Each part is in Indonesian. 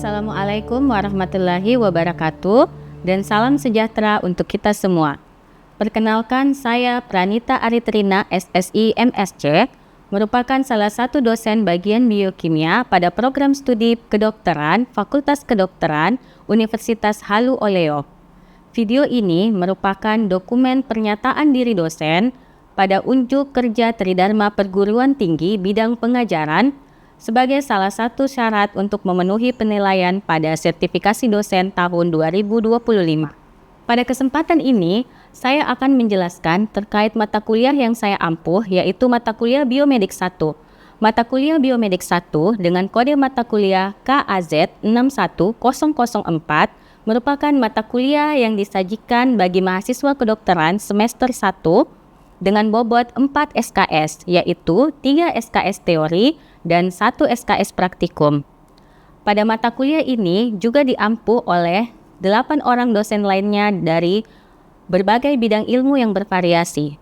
Assalamualaikum warahmatullahi wabarakatuh dan salam sejahtera untuk kita semua. Perkenalkan, saya Pranita Aritrina SSI MSc, merupakan salah satu dosen bagian biokimia pada program studi kedokteran Fakultas Kedokteran Universitas Halu Oleo. Video ini merupakan dokumen pernyataan diri dosen pada unjuk kerja Tridharma Perguruan Tinggi bidang pengajaran sebagai salah satu syarat untuk memenuhi penilaian pada sertifikasi dosen tahun 2025. Pada kesempatan ini, saya akan menjelaskan terkait mata kuliah yang saya ampuh, yaitu mata kuliah Biomedik 1. Mata kuliah Biomedik 1 dengan kode mata kuliah KAZ 61004 merupakan mata kuliah yang disajikan bagi mahasiswa kedokteran semester 1 dengan bobot 4 SKS, yaitu 3 SKS teori dan 1 SKS praktikum. Pada mata kuliah ini juga diampu oleh 8 orang dosen lainnya dari berbagai bidang ilmu yang bervariasi.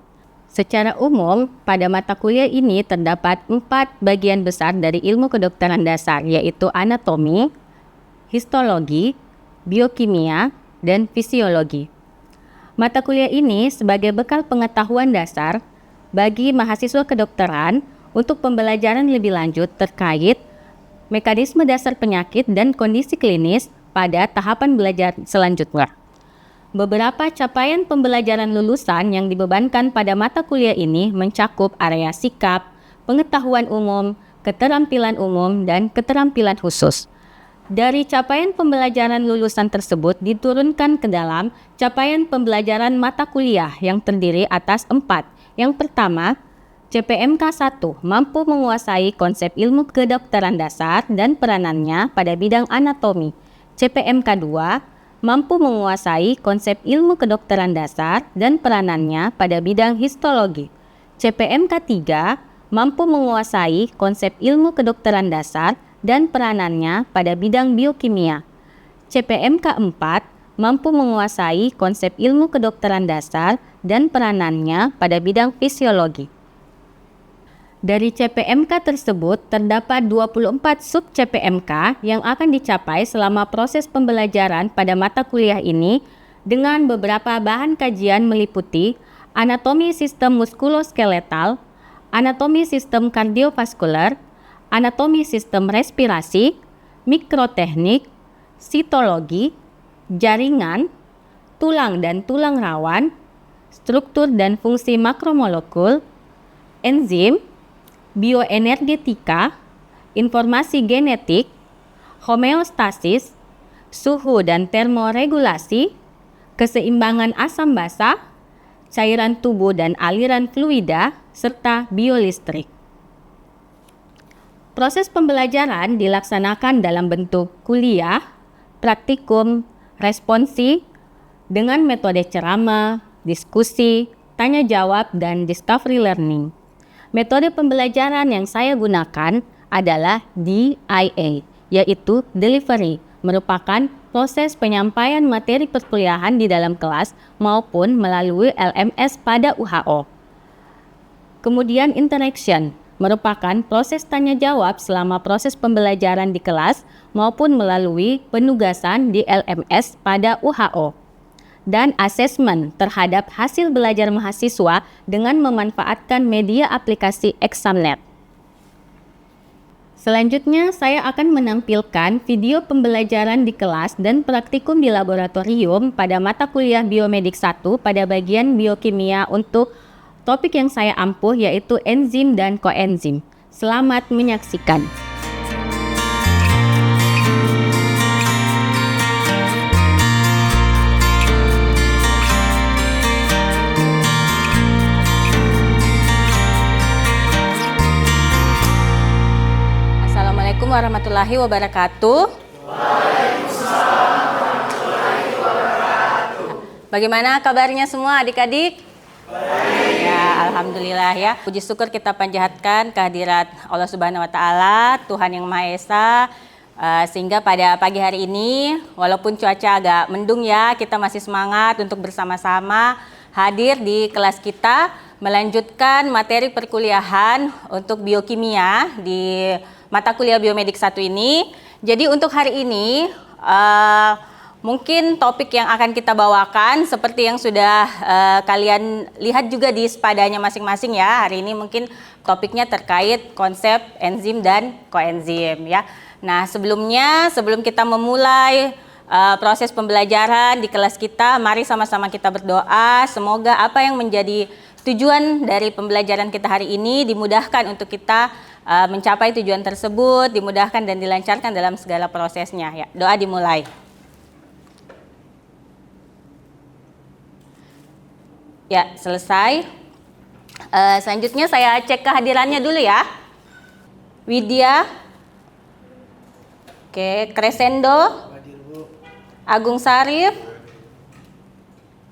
Secara umum, pada mata kuliah ini terdapat 4 bagian besar dari ilmu kedokteran dasar, yaitu anatomi, histologi, biokimia, dan fisiologi. Mata kuliah ini sebagai bekal pengetahuan dasar bagi mahasiswa kedokteran untuk pembelajaran lebih lanjut terkait mekanisme dasar penyakit dan kondisi klinis pada tahapan belajar selanjutnya. Beberapa capaian pembelajaran lulusan yang dibebankan pada mata kuliah ini mencakup area sikap, pengetahuan umum, keterampilan umum, dan keterampilan khusus. Dari capaian pembelajaran lulusan tersebut diturunkan ke dalam capaian pembelajaran mata kuliah yang terdiri atas 4. Yang pertama, CPMK 1 mampu menguasai konsep ilmu kedokteran dasar dan peranannya pada bidang anatomi. CPMK 2 mampu menguasai konsep ilmu kedokteran dasar dan peranannya pada bidang histologi. CPMK 3 mampu menguasai konsep ilmu kedokteran dasar dan peranannya pada bidang biokimia. CPMK 4 mampu menguasai konsep ilmu kedokteran dasar dan peranannya pada bidang fisiologi. Dari CPMK tersebut terdapat 24 sub CPMK yang akan dicapai selama proses pembelajaran pada mata kuliah ini dengan beberapa bahan kajian meliputi anatomi sistem muskuloskeletal, anatomi sistem kardiovaskular, anatomi sistem respirasi, mikroteknik, sitologi, jaringan, tulang dan tulang rawan, struktur dan fungsi makromolekul, enzim, bioenergetika, informasi genetik, homeostasis, suhu dan termoregulasi, keseimbangan asam basa, cairan tubuh dan aliran fluida, serta biolistrik. Proses pembelajaran dilaksanakan dalam bentuk kuliah, praktikum, responsi, dengan metode ceramah, diskusi, tanya jawab, dan discovery learning. Metode pembelajaran yang saya gunakan adalah DIA, yaitu delivery, merupakan proses penyampaian materi perkuliahan di dalam kelas maupun melalui LMS pada UHO. Kemudian interaction, merupakan proses tanya jawab selama proses pembelajaran di kelas maupun melalui penugasan di LMS pada UHO. Dan assessment terhadap hasil belajar mahasiswa dengan memanfaatkan media aplikasi Examnet. Selanjutnya, saya akan menampilkan video pembelajaran di kelas dan praktikum di laboratorium pada mata kuliah Biomedik 1 pada bagian biokimia untuk topik yang saya ampuh, yaitu enzim dan koenzim. Selamat menyaksikan. Assalamualaikum warahmatullahi wabarakatuh. Waalaikumsalam warahmatullahi wabarakatuh. Bagaimana kabarnya semua adik-adik? Baik. Ya, alhamdulillah ya. Puji syukur kita panjatkan kehadirat Allah Subhanahu wa taala, Tuhan yang Maha Esa, sehingga pada pagi hari ini walaupun cuaca agak mendung ya, kita masih semangat untuk bersama-sama hadir di kelas kita melanjutkan materi perkuliahan untuk biokimia di mata kuliah Biomedik 1 ini Jadi untuk hari ini mungkin topik yang akan kita bawakan seperti yang sudah kalian lihat juga di spadanya masing-masing ya. Hari ini mungkin topiknya terkait konsep enzim dan koenzim ya. Nah, sebelum kita memulai proses pembelajaran di kelas kita, mari sama-sama kita berdoa. Semoga apa yang menjadi tujuan dari pembelajaran kita hari ini dimudahkan untuk kita mencapai tujuan tersebut, dimudahkan dan dilancarkan dalam segala prosesnya. Ya, doa dimulai. Ya, selesai. Selanjutnya saya cek kehadirannya dulu ya. Widya, oke, Crescendo, Agung Sarif,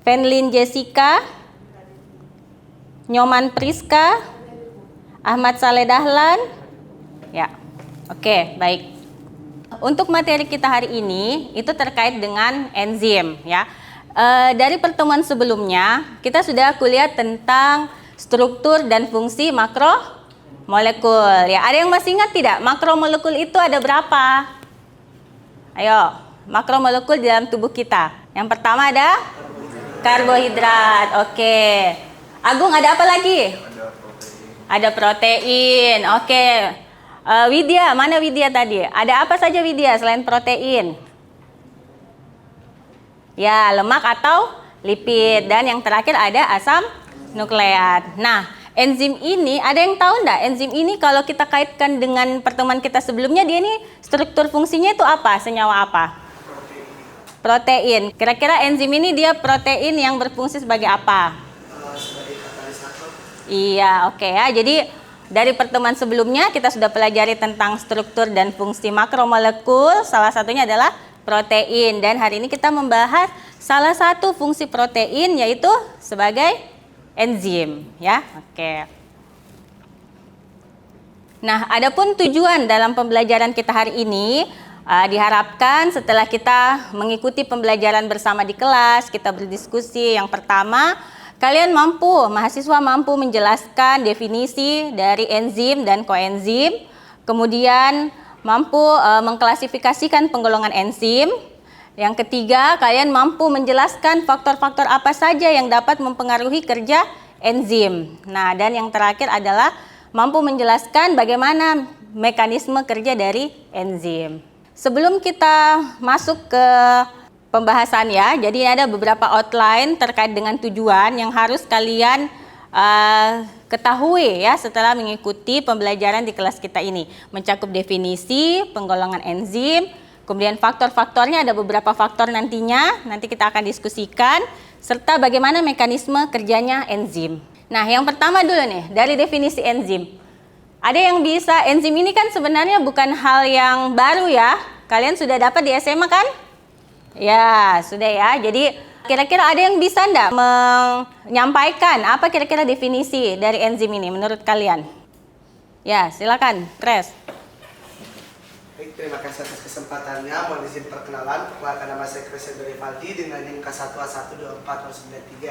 Penlin Jessica, Nyoman Priska, Ahmad Saleh Dahlan. Ya, oke, baik. Untuk materi kita hari ini itu terkait dengan enzim ya. Dari pertemuan sebelumnya kita sudah kuliah tentang struktur dan fungsi makromolekul. Ya, ada yang masih ingat tidak? Makromolekul itu ada berapa? Ayo, makromolekul di dalam tubuh kita. Yang pertama ada karbohidrat. Oke. Agung, ada apa lagi? Ada protein. Oke. Widya, mana Widya tadi? Ada apa saja Widya selain protein? Ya, lemak atau lipid. Dan yang terakhir ada asam nukleat. Nah, enzim ini, ada yang tahu enggak? Enzim ini kalau kita kaitkan dengan pertemuan kita sebelumnya, dia ini struktur fungsinya itu apa? Senyawa apa? Protein. Kira-kira enzim ini dia protein yang berfungsi sebagai apa? Sebagai katalisator. Iya, oke ya. Jadi dari pertemuan sebelumnya kita sudah pelajari tentang struktur dan fungsi makromolekul. Salah satunya adalah protein. Dan hari ini kita membahas salah satu fungsi protein yaitu sebagai enzim ya. Oke. Nah, adapun tujuan dalam pembelajaran kita hari ini diharapkan setelah kita mengikuti pembelajaran bersama di kelas, kita berdiskusi. Yang pertama, mahasiswa mampu menjelaskan definisi dari enzim dan koenzim, kemudian mampu mengklasifikasikan penggolongan enzim. Yang ketiga, kalian mampu menjelaskan faktor-faktor apa saja yang dapat mempengaruhi kerja enzim. Nah, dan yang terakhir adalah mampu menjelaskan bagaimana mekanisme kerja dari enzim. Sebelum kita masuk ke pembahasan ya, jadi ada beberapa outline terkait dengan tujuan yang harus kalian ketahui ya setelah mengikuti pembelajaran di kelas kita ini. Mencakup definisi, penggolongan enzim, kemudian faktor-faktornya, ada beberapa faktor nantinya, nanti kita akan diskusikan, serta bagaimana mekanisme kerjanya enzim. Nah, yang pertama dulu nih, dari definisi enzim. Ada yang bisa, enzim ini kan sebenarnya bukan hal yang baru ya. Kalian sudah dapat di SMA kan? Ya, sudah ya. Jadi kira-kira ada yang bisa enggak menyampaikan apa kira-kira definisi dari enzim ini menurut kalian? Ya, silakan, Kres. Baik, terima kasih atas kesempatannya. Mohon izin perkenalan. Perkenalkan nama saya Crescendo Rivaldi dengan NIM K1A12403.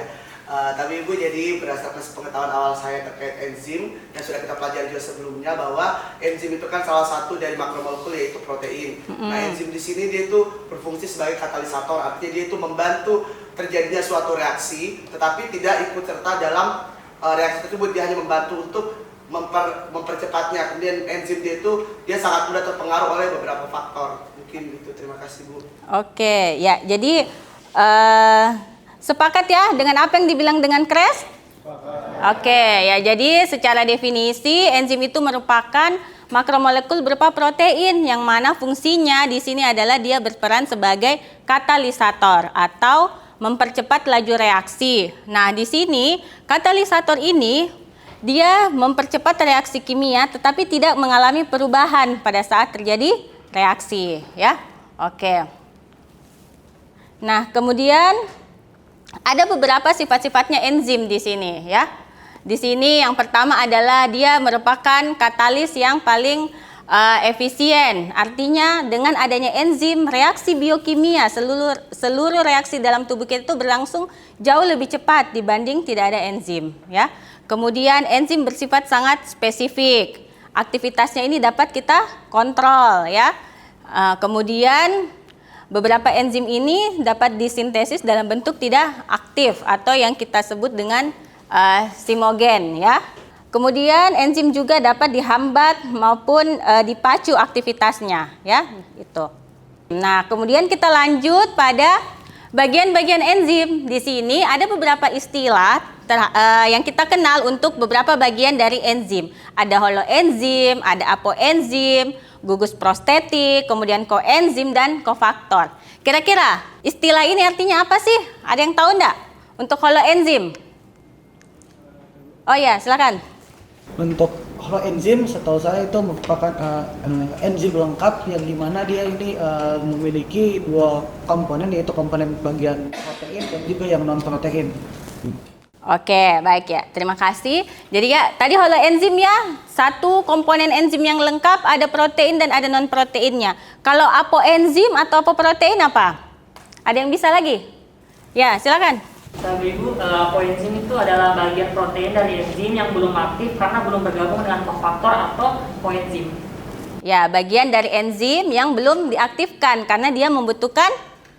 Tapi Ibu, jadi berdasarkan pengetahuan awal saya terkait enzim yang sudah kita pelajari juga sebelumnya, bahwa enzim itu kan salah satu dari makromolekul yaitu protein. Nah, enzim di sini dia itu berfungsi sebagai katalisator, artinya dia itu membantu terjadinya suatu reaksi, tetapi tidak ikut serta dalam reaksi tersebut. Dia hanya membantu untuk mempercepatnya. Kemudian enzim dia sangat mudah terpengaruh oleh beberapa faktor. Mungkin itu. Terima kasih, Bu. Oke, ya. Jadi sepakat ya dengan apa yang dibilang dengan Kres? Oke, ya. Jadi secara definisi enzim itu merupakan makromolekul berupa protein yang mana fungsinya di sini adalah dia berperan sebagai katalisator atau mempercepat laju reaksi. Nah, di sini katalisator ini dia mempercepat reaksi kimia tetapi tidak mengalami perubahan pada saat terjadi reaksi ya. Oke. Nah, kemudian ada beberapa sifat-sifatnya enzim di sini ya. Di sini yang pertama adalah dia merupakan katalis yang paling efisien. Artinya dengan adanya enzim, reaksi biokimia, seluruh reaksi dalam tubuh kita itu berlangsung jauh lebih cepat dibanding tidak ada enzim ya. Kemudian enzim bersifat sangat spesifik. Aktivitasnya ini dapat kita kontrol ya. Kemudian beberapa enzim ini dapat disintesis dalam bentuk tidak aktif atau yang kita sebut dengan simogen ya. Kemudian enzim juga dapat dihambat maupun dipacu aktivitasnya ya, itu. Nah, kemudian kita lanjut pada bagian-bagian enzim. Di sini ada beberapa istilah yang kita kenal untuk beberapa bagian dari enzim. Ada holoenzim, ada apoenzim, gugus prostetik, kemudian koenzim dan kofaktor. Kira-kira istilah ini artinya apa sih? Ada yang tahu enggak? Untuk holoenzim. Oh ya, silakan. Untuk holoenzim setahu saya itu merupakan enzim lengkap yang dimana dia ini memiliki dua komponen, yaitu komponen bagian protein dan juga yang non protein. Oke, baik ya. Terima kasih. Jadi ya, tadi holoenzim ya, satu komponen enzim yang lengkap, ada protein dan ada non proteinnya. Kalau apoenzim atau apoprotein apa? Ada yang bisa lagi? Ya, silakan. Ibu, koenzim itu adalah bagian protein dari enzim yang belum aktif karena belum bergabung dengan kofaktor atau koenzim. Ya, bagian dari enzim yang belum diaktifkan karena dia membutuhkan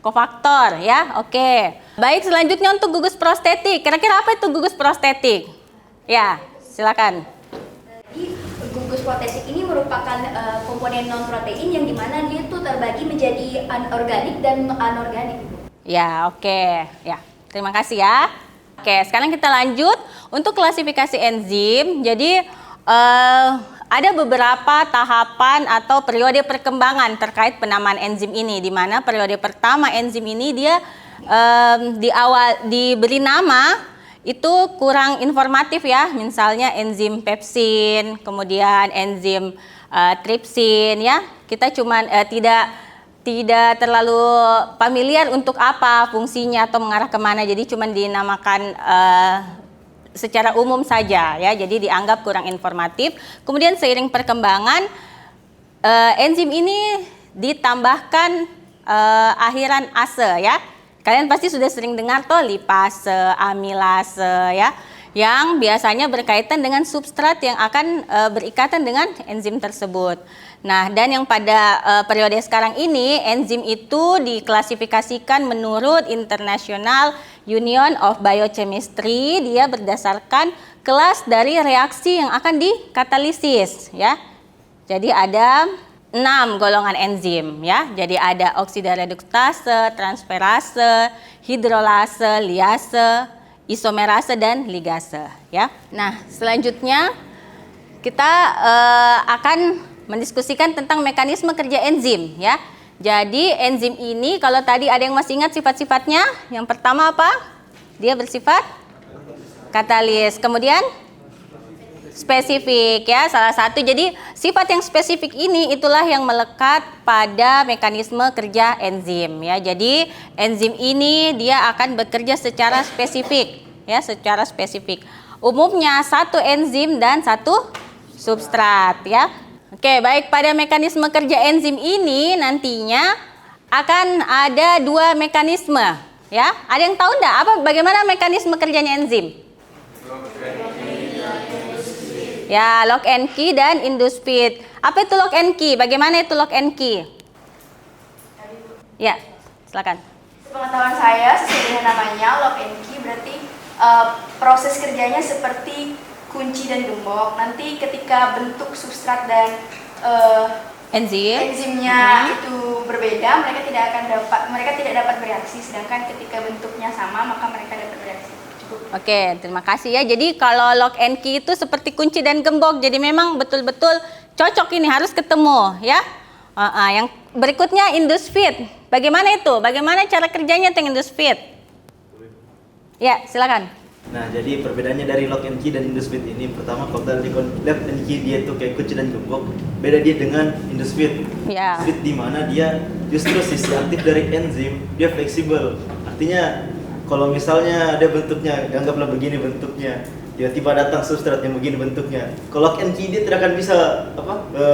kofaktor ya. Oke. Baik, selanjutnya untuk gugus prostetik. Kira-kira apa itu gugus prostetik? Ya, silakan. Jadi gugus prostetik ini merupakan komponen non protein yang dimana dia itu terbagi menjadi anorganik dan anorganik. Ya, oke. Ya. Terima kasih ya. Oke, sekarang kita lanjut untuk klasifikasi enzim. Jadi ada beberapa tahapan atau periode perkembangan terkait penamaan enzim ini, di mana periode pertama enzim ini dia diberi nama itu kurang informatif ya. Misalnya enzim pepsin, kemudian enzim tripsin ya. Kita cuman tidak terlalu familiar untuk apa fungsinya atau mengarah kemana, jadi cuma dinamakan secara umum saja ya, jadi dianggap kurang informatif. Kemudian seiring perkembangan enzim ini ditambahkan akhiran ase ya. Kalian pasti sudah sering dengar toh lipase, amilase ya, yang biasanya berkaitan dengan substrat yang akan berikatan dengan enzim tersebut. Nah, dan yang pada periode sekarang ini, enzim itu diklasifikasikan menurut International Union of Biochemistry. Dia berdasarkan kelas dari reaksi yang akan dikatalisis ya. Jadi ada 6 golongan enzim ya. Jadi ada oksidareduktase, transferase, hidrolase, liase, isomerase dan ligase ya. Nah, selanjutnya kita akan mendiskusikan tentang mekanisme kerja enzim ya. Jadi enzim ini kalau tadi ada yang masih ingat sifat-sifatnya, yang pertama apa? Dia bersifat katalis. Kemudian spesifik ya, salah satu. Jadi sifat yang spesifik ini itulah yang melekat pada mekanisme kerja enzim ya. Jadi enzim ini dia akan bekerja secara spesifik ya, secara spesifik. Umumnya satu enzim dan satu substrat ya. Oke, baik, pada mekanisme kerja enzim ini nantinya akan ada 2 mekanisme ya. Ada yang tahu enggak bagaimana mekanisme kerjanya enzim? Ya, lock and key dan induce feed. Apa itu lock and key? Bagaimana itu lock and key? Ya, silakan. Sepengetahuan saya, sesuai dengan namanya lock and key berarti proses kerjanya seperti kunci dan gembok. Nanti ketika bentuk substrat dan enzimnya itu berbeda, mereka tidak dapat bereaksi. Sedangkan ketika bentuknya sama, maka mereka dapat bereaksi. Oke, terima kasih ya. Jadi kalau lock and key itu seperti kunci dan gembok. Jadi memang betul-betul cocok, ini harus ketemu ya. Yang berikutnya induce feed. Bagaimana itu? Bagaimana cara kerjanya induce feed? Ya, silakan. Nah, jadi perbedaannya dari lock and key dan induce feed ini, pertama kalau tadi lock and key dia itu kayak kunci dan gembok, beda dia dengan induce feed. Ya. Feed di mana dia justru sisi aktif dari enzim, dia fleksibel. Artinya kalau misalnya ada bentuknya, anggaplah begini bentuknya, tiba-tiba datang substrat yang begini bentuknya. Kalau lock and key dia tidak akan bisa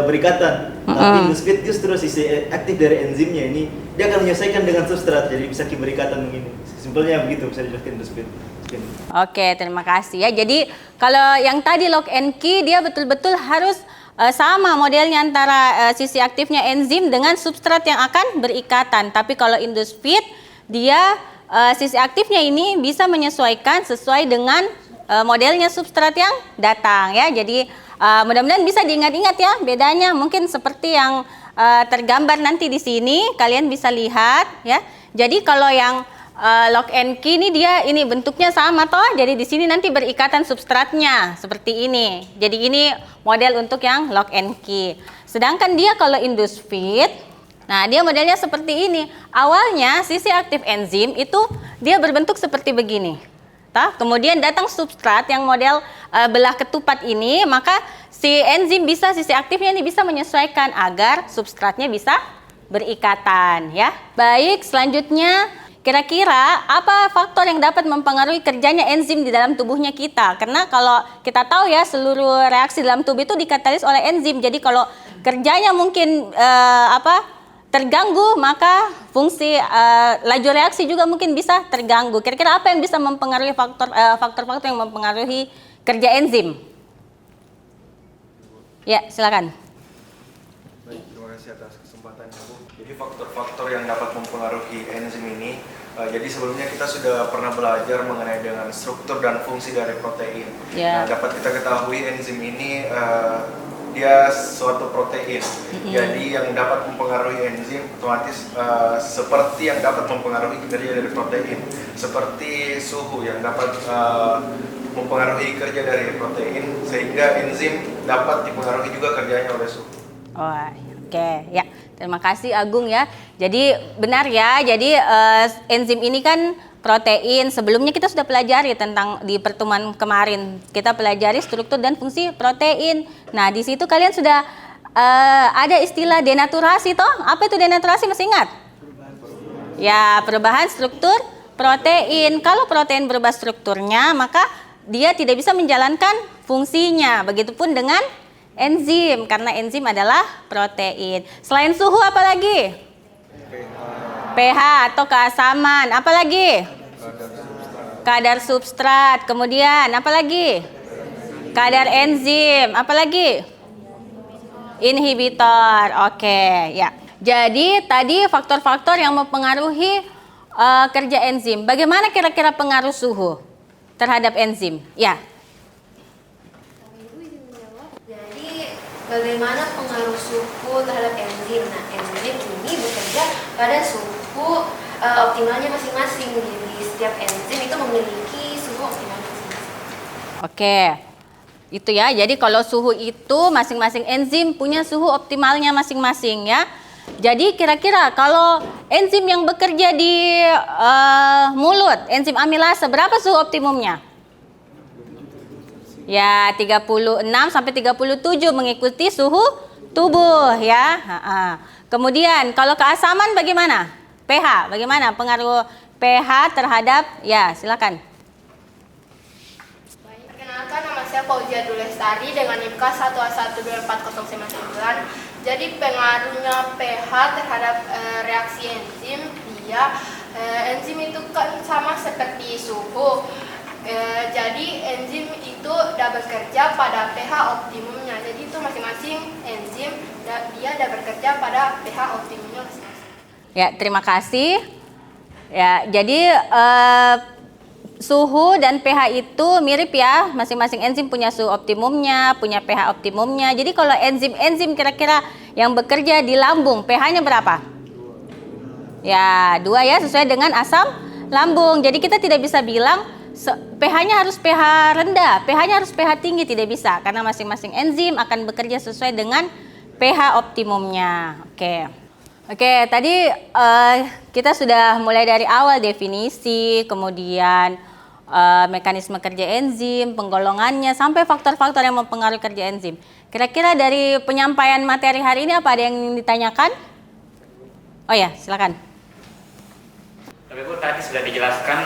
berikatan. Tapi induce feed justru sisi aktif dari enzimnya ini dia akan menyesuaikan dengan substrat, jadi bisa berikatan begini. Simpelnya begitu bisa dijelaskan induce feed. Oke, terima kasih ya. Jadi kalau yang tadi lock and key dia betul-betul harus sama modelnya antara sisi aktifnya enzim dengan substrat yang akan berikatan. Tapi kalau induced feed, dia sisi aktifnya ini bisa menyesuaikan sesuai dengan modelnya substrat yang datang ya. Jadi mudah-mudahan bisa diingat-ingat ya bedanya. Mungkin seperti yang tergambar nanti di sini, kalian bisa lihat ya. Jadi kalau yang lock and key ini bentuknya sama toh. Jadi di sini nanti berikatan substratnya seperti ini. Jadi ini model untuk yang lock and key. Sedangkan dia kalau induced feed, nah dia modelnya seperti ini. Awalnya sisi aktif enzim itu dia berbentuk seperti begini. Kemudian datang substrat yang model belah ketupat ini, maka si enzim sisi aktifnya ini bisa menyesuaikan agar substratnya bisa berikatan ya. Baik, selanjutnya kira-kira apa faktor yang dapat mempengaruhi kerjanya enzim di dalam tubuhnya kita? Karena kalau kita tahu ya seluruh reaksi dalam tubuh itu dikatalis oleh enzim. Jadi kalau kerjanya mungkin terganggu, maka fungsi laju reaksi juga mungkin bisa terganggu. Kira-kira apa yang bisa mempengaruhi faktor-faktor yang mempengaruhi kerja enzim? Ya, silakan. Baik, terima kasih atas kesempatannya, Bu. Jadi faktor-faktor yang dapat mempengaruhi enzim ini, jadi sebelumnya kita sudah pernah belajar mengenai dengan struktur dan fungsi dari protein. Yeah. Nah, dapat kita ketahui enzim ini dia suatu protein. Jadi yang dapat mempengaruhi enzim otomatis seperti yang dapat mempengaruhi kerja dari protein, seperti suhu yang dapat mempengaruhi kerja dari protein, sehingga enzim dapat dipengaruhi juga kerjanya oleh suhu. Oh, oke, ya. Terima kasih Agung ya. Jadi benar ya. Jadi enzim ini kan protein. Sebelumnya kita sudah pelajari tentang di pertemuan kemarin. Kita pelajari struktur dan fungsi protein. Nah, di situ kalian sudah ada istilah denaturasi toh. Apa itu denaturasi, masih ingat? Ya, perubahan struktur protein. Kalau protein berubah strukturnya, maka dia tidak bisa menjalankan fungsinya. Begitupun dengan enzim, karena enzim adalah protein. Selain suhu apa lagi? pH atau keasaman. Apa lagi? Kadar substrat. Kemudian apa lagi? Kadar enzim. Apa lagi? Inhibitor. Oke, ya. Jadi tadi faktor-faktor yang mempengaruhi kerja enzim. Bagaimana kira-kira pengaruh suhu terhadap enzim? Ya. Jadi bagaimana pengaruh suhu terhadap enzim? Nah, enzim ini bekerja pada suhu optimalnya masing-masing. Jadi setiap enzim itu memiliki suhu optimal masing-masing. Oke. Itu ya. Jadi kalau suhu itu masing-masing enzim punya suhu optimalnya masing-masing ya. Jadi kira-kira kalau enzim yang bekerja di mulut, enzim amilase, berapa suhu optimumnya? Ya, 36 sampai 37 mengikuti suhu tubuh ya. Kemudian kalau keasaman bagaimana? pH, bagaimana pengaruh pH terhadap, ya silakan. Perkenalkan, nama saya Fauzia Dulestari dengan NIM K1A12409. Jadi pengaruhnya pH terhadap reaksi enzim, enzim itu kan sama seperti suhu. Jadi enzim itu dapat bekerja pada pH optimumnya. Jadi itu masing-masing enzim dia dapat bekerja pada pH optimumnya masing-masing. Ya, terima kasih. Ya, jadi suhu dan pH itu mirip ya. Masing-masing enzim punya suhu optimumnya, punya pH optimumnya. Jadi kalau enzim kira-kira yang bekerja di lambung, pH-nya berapa? Ya, 2 ya, sesuai dengan asam lambung. Jadi kita tidak bisa bilang pH-nya harus pH rendah, pH-nya harus pH tinggi, tidak bisa. Karena masing-masing enzim akan bekerja sesuai dengan pH optimumnya. Oke, tadi kita sudah mulai dari awal definisi, kemudian mekanisme kerja enzim, penggolongannya, sampai faktor-faktor yang mempengaruhi kerja enzim. Kira-kira dari penyampaian materi hari ini apa ada yang ingin ditanyakan? Oh ya, silakan. Tapi Bu, tadi sudah dijelaskan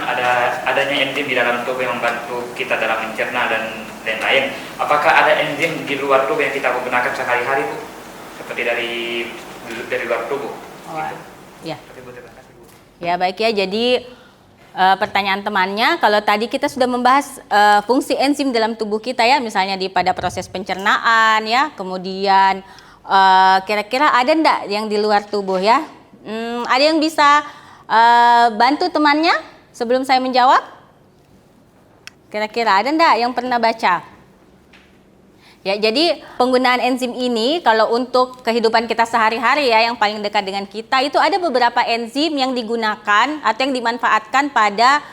adanya enzim di dalam tubuh yang membantu kita dalam mencerna dan lain-lain. Apakah ada enzim di luar tubuh yang kita gunakan sehari-hari, Bu? Seperti dari luar tubuh. Oh, gitu. Ya. Tapi Bu, terima kasih, Bu. Ya, baik ya. Jadi pertanyaan temannya, kalau tadi kita sudah membahas fungsi enzim dalam tubuh kita ya, misalnya pada proses pencernaan ya, kemudian kira-kira ada enggak yang di luar tubuh ya? Ada yang bisa bantu temannya sebelum saya menjawab? Kira-kira ada enggak yang pernah baca? Ya, jadi penggunaan enzim ini kalau untuk kehidupan kita sehari-hari ya, yang paling dekat dengan kita itu ada beberapa enzim yang digunakan atau yang dimanfaatkan pada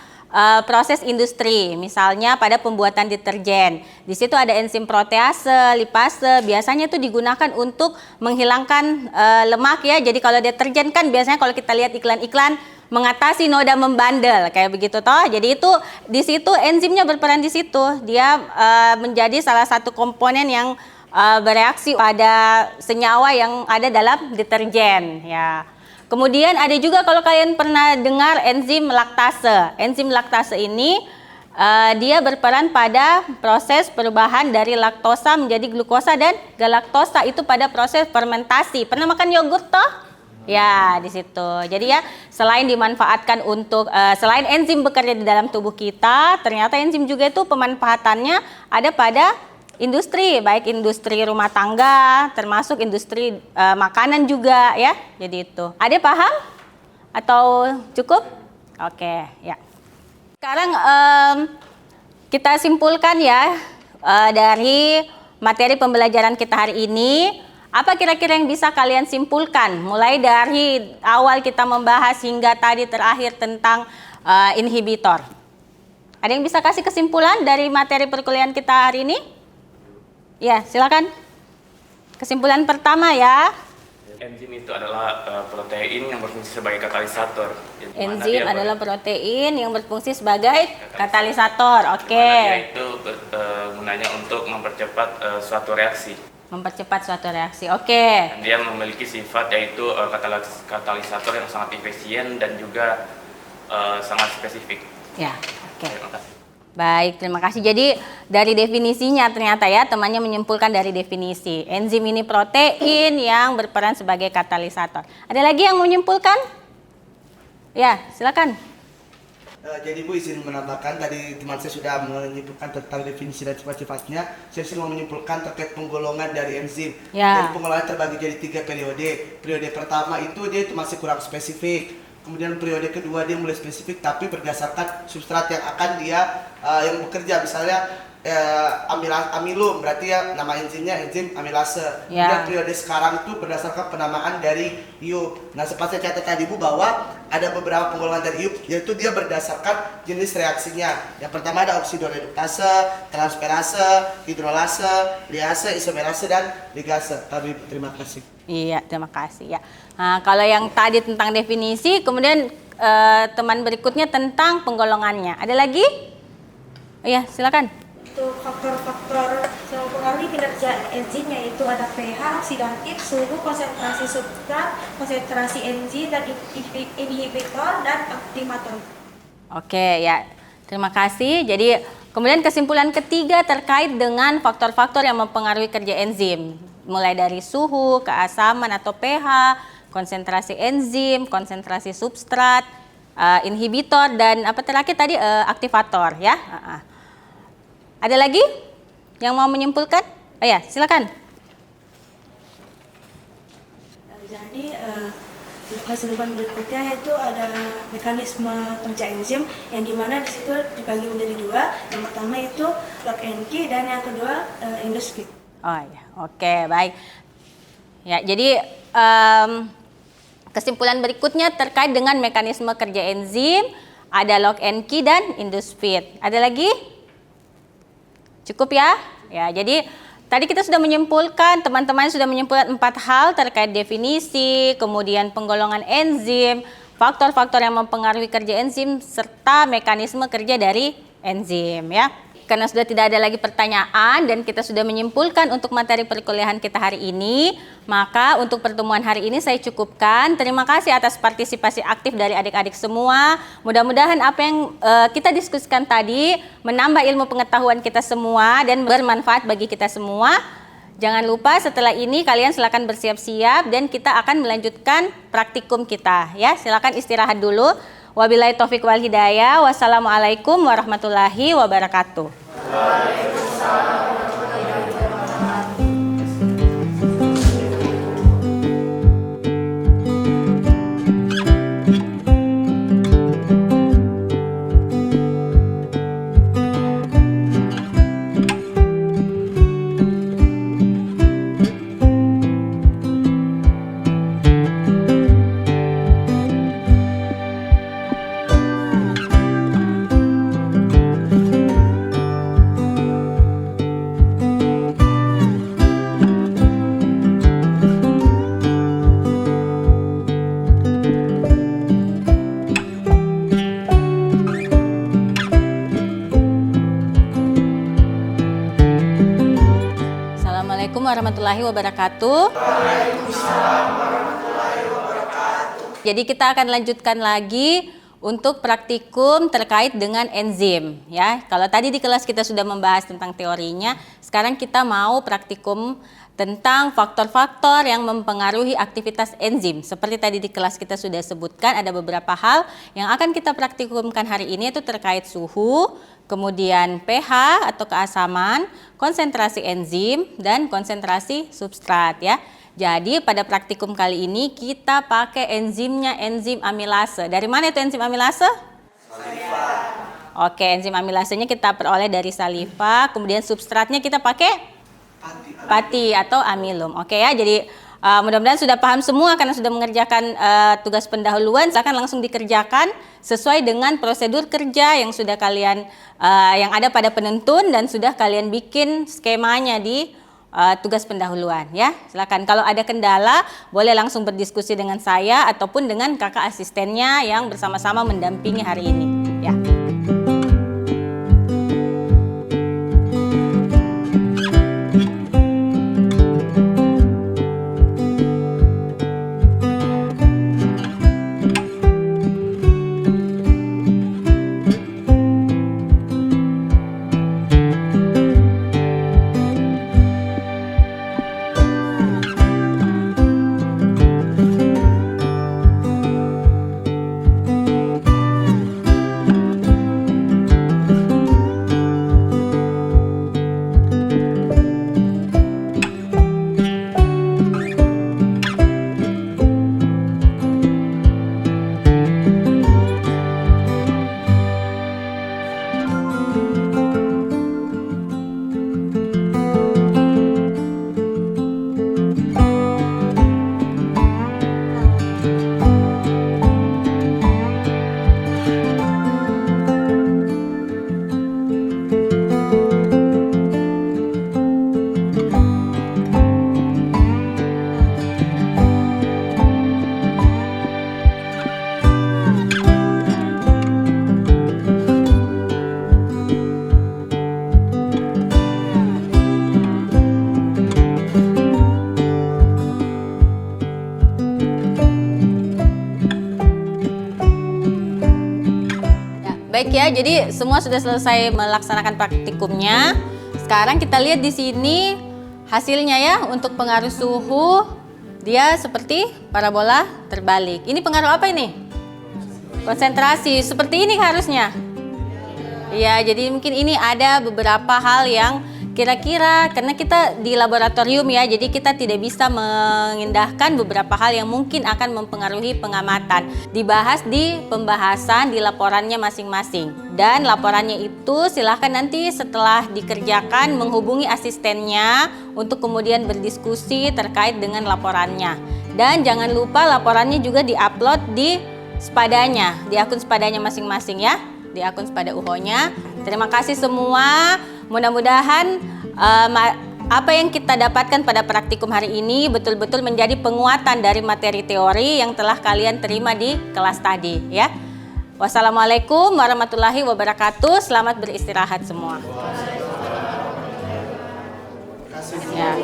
proses industri, misalnya pada pembuatan deterjen. Di situ ada enzim protease, lipase, biasanya itu digunakan untuk menghilangkan lemak ya. Jadi kalau deterjen kan biasanya kalau kita lihat iklan-iklan mengatasi noda membandel kayak begitu toh. Jadi itu di situ enzimnya berperan di situ. Dia menjadi salah satu komponen yang bereaksi pada senyawa yang ada dalam deterjen ya. Kemudian ada juga kalau kalian pernah dengar enzim laktase. Enzim laktase ini dia berperan pada proses perubahan dari laktosa menjadi glukosa dan galaktosa, itu pada proses fermentasi. Pernah makan yogurt toh? Ya, di situ. Jadi ya, selain dimanfaatkan untuk selain enzim bekerja di dalam tubuh kita, ternyata enzim juga itu pemanfaatannya ada pada industri, baik industri rumah tangga, termasuk industri makanan juga ya. Jadi itu. Ada paham? Atau cukup? Oke, ya. Sekarang kita simpulkan ya dari materi pembelajaran kita hari ini. Apa kira-kira yang bisa kalian simpulkan mulai dari awal kita membahas hingga tadi terakhir tentang inhibitor? Ada yang bisa kasih kesimpulan dari materi perkuliahan kita hari ini? Ya, silakan. Kesimpulan pertama ya. Enzim itu adalah protein yang berfungsi sebagai katalisator. Enzim adalah protein yang berfungsi sebagai katalisator. Oke. Dia itu gunanya untuk mempercepat suatu reaksi. Mempercepat suatu reaksi. Oke. Dan dia memiliki sifat yaitu katalisator yang sangat efisien dan juga sangat spesifik. Ya, oke. Terima kasih. Baik, terima kasih. Jadi dari definisinya ternyata ya, temannya menyimpulkan dari definisi. Enzim ini protein yang berperan sebagai katalisator. Ada lagi yang menyimpulkan? Ya, silakan. Jadi Bu izin menambahkan, tadi teman saya sudah menyimpulkan tentang definisi dan sifat-sifatnya. Saya mau menyimpulkan terkait penggolongan dari enzim. Ya. Jadi penggolongan terbagi jadi 3 periode. Periode pertama itu dia itu masih kurang spesifik. Kemudian periode kedua dia mulai spesifik tapi berdasarkan substrat yang akan dia yang bekerja. Misalnya amilum berarti ya nama enzimnya enzim amilase. Ya. Kemudian periode sekarang itu berdasarkan penamaan dari IUP. Nah, sempat saya catatkan Ibu bahwa ada beberapa penggolongan dari IUP, yaitu dia berdasarkan jenis reaksinya. Yang pertama ada oksidoreduktase, transferase, hidrolase, liase, isomerase, dan ligase. Terima kasih. Iya, terima kasih ya. Nah, kalau yang tadi tentang definisi, kemudian teman berikutnya tentang penggolongannya. Ada lagi? Iya, silakan. Untuk faktor-faktor yang mempengaruhi kinerja enzim yaitu ada pH, oksidatif, suhu, konsentrasi substrat, konsentrasi enzim, dan inhibitor dan aktivator. Oke ya, terima kasih. Jadi kemudian kesimpulan ketiga terkait dengan faktor-faktor yang mempengaruhi kerja enzim. Mulai dari suhu, keasaman atau pH, konsentrasi enzim, konsentrasi substrat, inhibitor, dan apa terakhir tadi aktivator ya. Ada lagi yang mau menyimpulkan? Oh ya, silakan. Jadi kesimpulan berikutnya itu ada mekanisme kerja enzim yang dimana di situ dibagi menjadi 2. Yang pertama itu lock and key dan yang kedua endoscopy. Oh ya, oke, baik. Ya, jadi kesimpulan berikutnya terkait dengan mekanisme kerja enzim, ada lock and key dan endoscopy. Ada lagi? Cukup ya? Ya, jadi tadi kita sudah menyimpulkan, teman-teman sudah menyimpulkan 4 hal terkait definisi, kemudian penggolongan enzim, faktor-faktor yang mempengaruhi kerja enzim, serta mekanisme kerja dari enzim ya. Karena sudah tidak ada lagi pertanyaan dan kita sudah menyimpulkan untuk materi perkuliahan kita hari ini, maka untuk pertemuan hari ini saya cukupkan. Terima kasih atas partisipasi aktif dari adik-adik semua. Mudah-mudahan apa yang kita diskusikan tadi menambah ilmu pengetahuan kita semua dan bermanfaat bagi kita semua. Jangan lupa setelah ini kalian silakan bersiap-siap dan kita akan melanjutkan praktikum kita ya. Silakan istirahat dulu. Wabillahi taufik wal hidayah. Wassalamualaikum warahmatullahi wabarakatuh. Assalamualaikum warahmatullahi wabarakatuh. Waalaikumsalam warahmatullahi wabarakatuh. Jadi kita akan lanjutkan lagi untuk praktikum terkait dengan enzim ya. Kalau tadi di kelas kita sudah membahas tentang teorinya, sekarang kita mau praktikum tentang faktor-faktor yang mempengaruhi aktivitas enzim. Seperti tadi di kelas kita sudah sebutkan, ada beberapa hal yang akan kita praktikumkan hari ini, itu terkait suhu, kemudian pH atau keasaman, konsentrasi enzim, dan konsentrasi substrat ya. Jadi pada praktikum kali ini kita pakai enzimnya enzim amilase. Dari mana itu enzim amilase? Saliva. Oke, enzim amilasenya kita peroleh dari saliva, kemudian substratnya kita pakai pati atau amilum. Oke ya, jadi mudah-mudahan sudah paham semua karena sudah mengerjakan tugas pendahuluan. Silakan langsung dikerjakan sesuai dengan prosedur kerja yang sudah kalian yang ada pada penuntun dan sudah kalian bikin skemanya di tugas pendahuluan ya. Silakan kalau ada kendala boleh langsung berdiskusi dengan saya ataupun dengan kakak asistennya yang bersama-sama mendampingi hari ini ya. Baik ya, jadi semua sudah selesai melaksanakan praktikumnya. Sekarang kita lihat di sini hasilnya ya. Untuk pengaruh suhu dia seperti parabola terbalik. Ini pengaruh apa ini? Konsentrasi. Seperti ini harusnya. Ya, jadi mungkin ini ada beberapa hal yang kira-kira karena kita di laboratorium ya, jadi kita tidak bisa mengindahkan beberapa hal yang mungkin akan mempengaruhi pengamatan. Dibahas di pembahasan di laporannya masing-masing. Dan laporannya itu silahkan nanti setelah dikerjakan menghubungi asistennya untuk kemudian berdiskusi terkait dengan laporannya. Dan jangan lupa laporannya juga diupload di Spadanya, di akun Spadanya masing-masing ya, di akun Spada UHO-nya. Terima kasih semua. Mudah-mudahan apa yang kita dapatkan pada praktikum hari ini betul-betul menjadi penguatan dari materi teori yang telah kalian terima di kelas tadi ya. Wassalamualaikum warahmatullahi wabarakatuh. Selamat beristirahat semua. Terima kasih. Ya.